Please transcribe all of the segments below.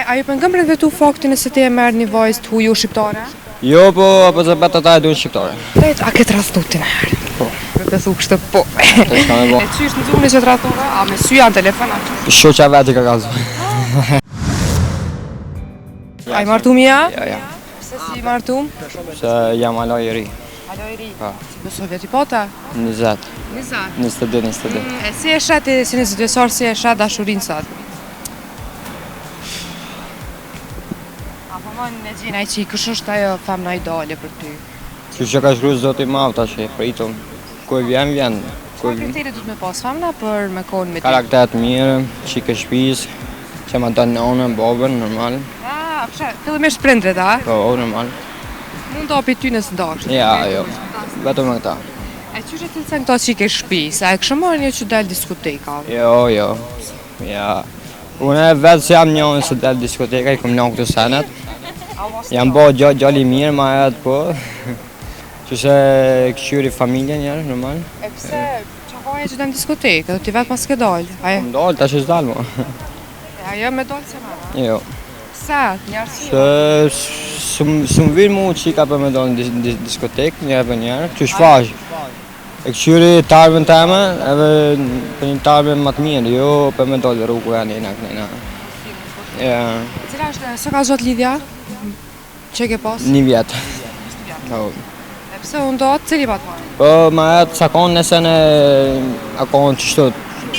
A ju pëngëm për të vetu faktin e se ti e merë një vajzë të huju shqiptare? Jo, po se betë ata e duhet shqiptare. A këtë rastu ti në herë? Po. Me besu kështë po. Të shka me bo. E që ishtë në zuni që të ratove? A me sy janë telefonat? Shoqa vetë i ka kazu. A i martum ja? Ja. Pse si i martum? Se jam alo i ri. Alo i ri? Pa. Si besoj vjeti pota? 20. 22. E si e shati, si 22-sor, si e shat dashurin sot? Apo më në gjina i që i kështë është ajo femna ideale për ty? Që që ka shkru zoti ma ta që e pritëm. Ku e vjen. Ka kriteri du të me pas femna për me konë me ty? Karakter të mirë, qikë shpis, që ma të nënën, babën, normal. Fillimisht prindrit, a? Po, normal. Mund të api ty nësë ndashtë? Ja, jo. Vetëm me këta. E që që të të këto qike shpis, a e kështë marrë një që delë diskoteka? Jo. Ja. Unë e vetë se jam njën se delë diskoteka, i kom njën këtë senet. Jam bo gjalli mirë, ma edhe po. Që se këshyri familje njerë, normal. E pse, që vaje që delë diskoteka, do t'i vetë mas ke dalë? Kom dalë, ta që s'dalë mo. Ajo me dalë se ma? Jo. Pse, njerësi? Se s'm vinë mu qika për me dalë në diskotek, njerë për njerë, që shfaq. E këshyri tarëve në teme, edhe për një tarëve më të mirë, jo për me dalë rrugë e njëna kënejna. Cila është, së ka zot lidhja? Që ke pas? 1 vjetë. E pse unë do atë, cili pa të marrë? Po, ma jetë sa konë nëse në akon që shtot,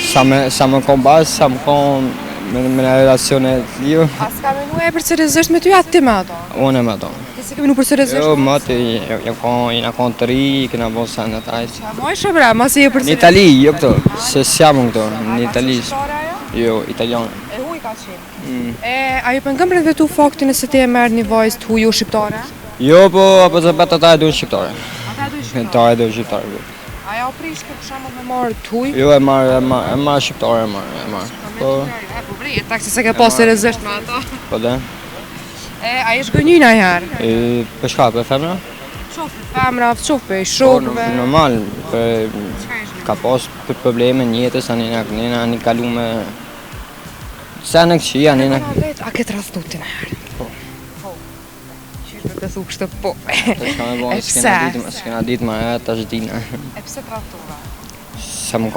sa më konë basë, sa më konë me në relacionet liu. A s'ka menu e për seriozisht me ty atë ti me ato? Unë e me ato. Ti se ke menu për seriozisht? Jo, më të jena konë të ri, këna bo sa në tajtë. A ma ishe bre, ma si e për Në Itali, jo këto, se s'jam këto, në Itali. Jo, italiane. E huj ka qenë. A ju pëngëm për të vetu faktin e se ti e merë një vajzë të huju shqiptare? Jo, po se betë ata e duhet shqiptare. Ata e duhet shqiptare? Ta e duhet shqiptare. Aja o prishke për shamë me marë të huj? Jo, e marë shqiptare, e marë. Po bre, e taksi se ke pas seriozisht me ato. Po dhe. A ish gënjyna herë? Për shka, për femra? Qofë për femra, qofë për shokëve? Normal, ka pas probleme në jetës, anina një kalu me... Se në këqia, anina... A këtë rastu ti në herë? Po. Qysh me besu kështë po? Të shka me bo, s'kena ditë ma e, ta është dina. E pse të raftuva? Se më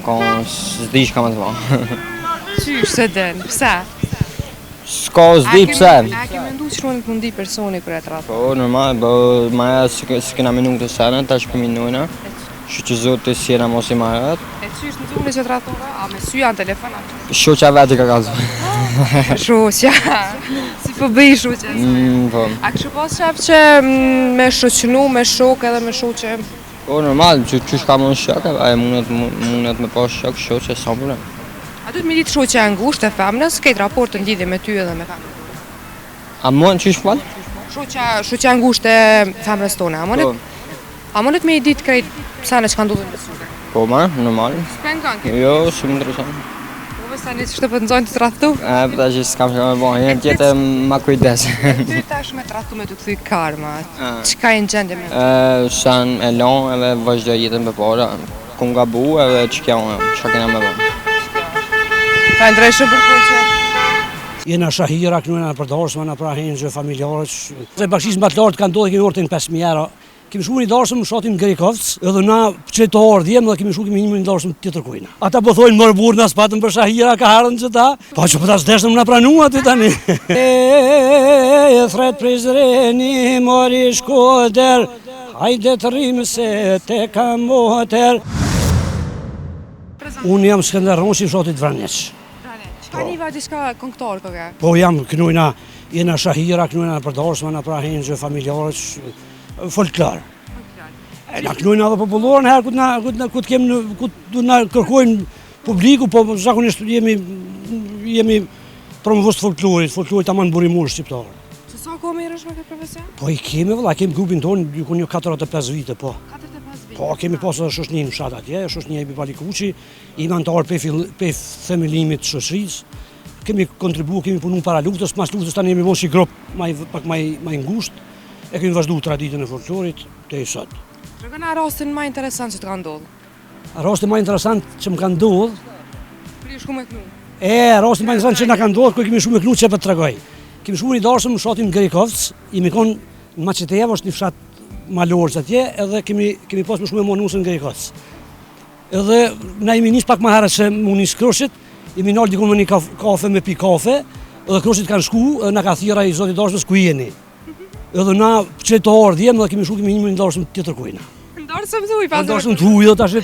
konë, s'di shka më të bo. Qysh se den, pse? S'ka s'di pse. A ke mendu që në të mundi personi kër e të raftuva? Po, normal, ma e s'kena minu këtë sene, ta është për minujna. Që zotë si jena mos i marët. E qysh në zuni që të raftuva? A me sy janë telefonat? Shoqa vetë i ka kazu. Shoqa, si po bëj shoqa? Po. A kështë pas shef që me shoqënu, me shok edhe me shoqe? Po, normal, që shka më në shok, a e mundet me pas shok, shoqe, s'ka problem. A du të mi ditë shoqe e ngusht e femnës, këtë raport të ndidhje me ty edhe me femnës? A mund që shpal? Shoqe e ngusht e femnës tonë, a mundet me i ditë krejt sene që ka ndodhën me syre? Po, normal. S'pengon këtë? Jo, shumë interesant. Po, vësa një që të për nëzojnë të të raftu? Përta që s'kam që me bo, jenë tjetë ma kujdes. Ty tash me të raftu me të këthuj karma, qëka i në gjendje me? Shan e lon edhe vazhdo jetën për para, ku nga bu edhe që kena me bo. Ta ndrejshë për që? Jena shahira, kënujna në përdarsme, në prahin që familjarët. Se bashkisë më të lartë kanë ndodhë, kemi orë të në 5.000 euro. Kemi shku një darsëm në shatin Gerikovc, edhe na qëtojë djemë dhe kemi shku kemi një darsëm të tjetër kujna. Ata po thojnë mërë burë në spatën për shahira ka harën që ta, pa që pëta s'deshtëm në pranua të tani. E thret prizreni mori shkoder, hajde të rrimë se te ka moter. Unë jam Skender Ronshi i shatit Vranjeq. Ka një vajtë diska këngëtar këke? Po jam kënujna, jena shahira, kënujna në përdarsme, në prahin që familjarët, folklor. Na kënujnë edhe popullorën herë ku të na kërkojnë publiku, po zakonisht jemi promovus të folklorit ta manë burimur shqiptarë. Që sa ko me i rësh me këtë profesion? Po i kemi vëlla, kemi grupin tonë, ku një 45 vite, po. 45 vite? Po, kemi pasë edhe shoshni në fshat atje, shoshni e Balikuqi, i antarë pe themelimit të shoshrisë. Kemi kontribu, kemi punu para luftës, mas luftës tani jemi mos i grop pak maj ngusht. E kemi vazhdu traditën e folklorit të i sot. Rëgëna rastin ma interesant që të ka ndodhë? Rastin ma interesant që më ka ndodhë... Kërë shku me kënu? Rastin pa nëzën që nga ka ndodhë, ku kemi shumë e knu që për të tregoj. Kemi shumë një darësëm në shatin Gerikovc, jemi konë në Maqetev, është një fshat malorës atje, edhe kemi pas më shumë e monusën në Gerikovc. Edhe na jemi nis pak më herët se mu nis Kroshit, jemi nalë dikun me një kafe me pi kafe, edhe Kroshit kanë shku, edhe na ka thira i zotit darësmës ku jeni. Edhe na që të ardhjem, edhe kemi shku kemi një darësëm tjetër kujna. Ndarësëm thuj, pasër. Ndarësëm thuj, dhe tash,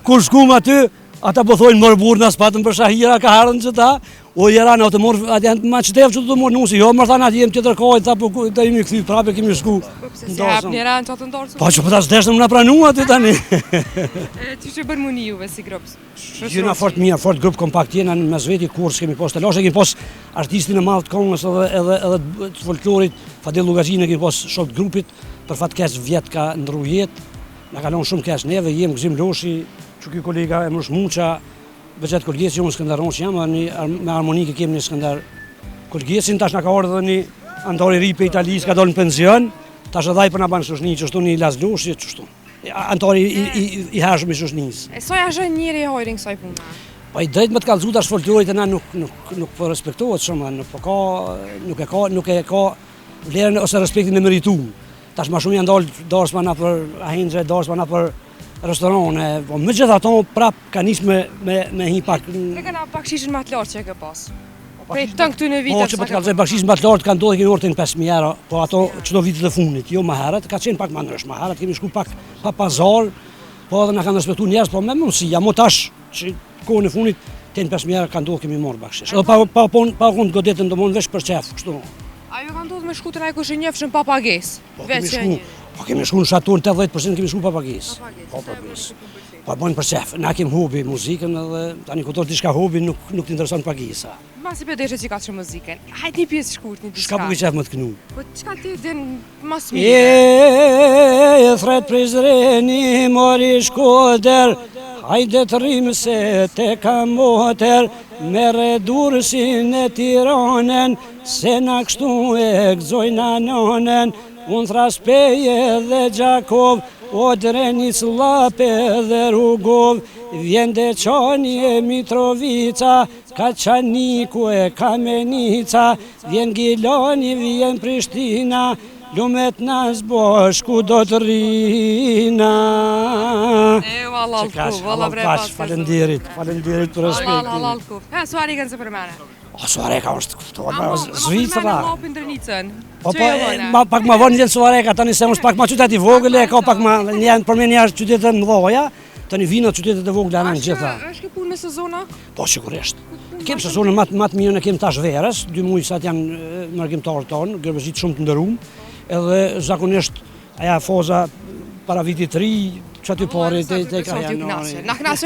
kur shkum aty, ata po thojnë mërë burë në spatën për shahira ka harën që ta, o jera në të morë, atë janë Maqetev që të morë nusi, jo mërë thanë atë jem tjetër kohë, ta po të jemi këthy prape kemi shku. Se jap njëra në qatë ndarësëm? Pa që po ta shdeshtë më në pranu aty tani. Që që bërë muni juve si grupë? Gjena fort mirë, fort grupë kompakt jena në mesveti kurs kemi pas të lashe, kemi pas artistin e madh të kongës edhe të folklorit, Fadil Lugazine kemi pas shok të grupit, për fat keq vjet ka ndru jetë, na kalon shumë keq neve, jem Gzim Loshi, që ky kolega e Mrush Muqa, Bëxhet Kolgjeci, unë Skënder Ronç jam, me harmonike kemi një Skënder Kolgjecin, tash na ka ardhur një antari ri për Italis, ka dalë në penzion, tash edhe ai po na ban shoshni, çështu një Laz Loshi, çështu. Antari i hershëm i shoshnis. E sa ja zhën njëri e hojrin kësaj puna? Po i drejt me të kallëzu tash folklorit e na nuk po respektohet shumë, nuk e ka vlerën ose respektin e merituar. Tash më shumë janë dalë darsma na për ahinxhe, darsma na për restorane, po me gjitha ato prap ka nis me hi pak. Ne kena bakshishin më të lartë që e ke pas. Prej të këty në vitet. Po që po të kallëzoj bakshishin më të lartë kanë ndodhur orën 5.000 euro, po ato çdo vitet e fundit, jo më herët, ka qenë pak më ndryshme. Më herët kemi shku pak pa pazar, po edhe na kanë respektuar njerëz, po me mundësi, mo tash që kohën e fundit 5.000 euro kanë ndodhur kemi marrë bakshish. Edhe pa qenë godetën domon veç për çef, kështu. Ajo ka ndodhur me shkutën ai kush e njefshën pa pagesë. Veç e një. Po kemi shku në shaton 80% kemi shku pa pagesë. Pa pagesë. Po bën për çef. Na kem hobi muzikën edhe tani kur diçka hobi nuk të intereson pagesa. Masi për deshe që ka që muzikën. Hajt një pjesë shkurt, një diçka. Shka po ke qef më të kënu? Po çka ti din mas mirë? Thret Prizreni mori Shkoder, hajde të rrimë se te ka moter, mere dursin e Tiranën, se na kështu e gëzojna nonen, unë Thraspeje dhe Gjakov, o Drenic Lape dhe Rugov, vjen Deçani e Mitrovica, Kaçaniku e Kamenica, vjen Gilani, vjen Prishtina, lumet nas boshku do të rina. Valla allkuf, valla bre pas. Falenderit për respektin. Valla allkuf. Suareka se për mene. Suareka është këftuar, Zvicra. Lopin Drenicën. Pak ma vonë njën Suareka, tani se është pak ma qytet i vogël, ka pak ma njën për me një është qytetet më dhoja, tani vinat qytetet e vogël anë në gjitha. Është ke punë me sezona? Po, sigurisht. Kem sezonën më të mirë në kem tash verës, 2 muaj sa janë mërgjimtarët tonë, gërbëzit shumë të ndërum, edhe zakonisht aja faza para vitit 3, që aty pari, te ka janë.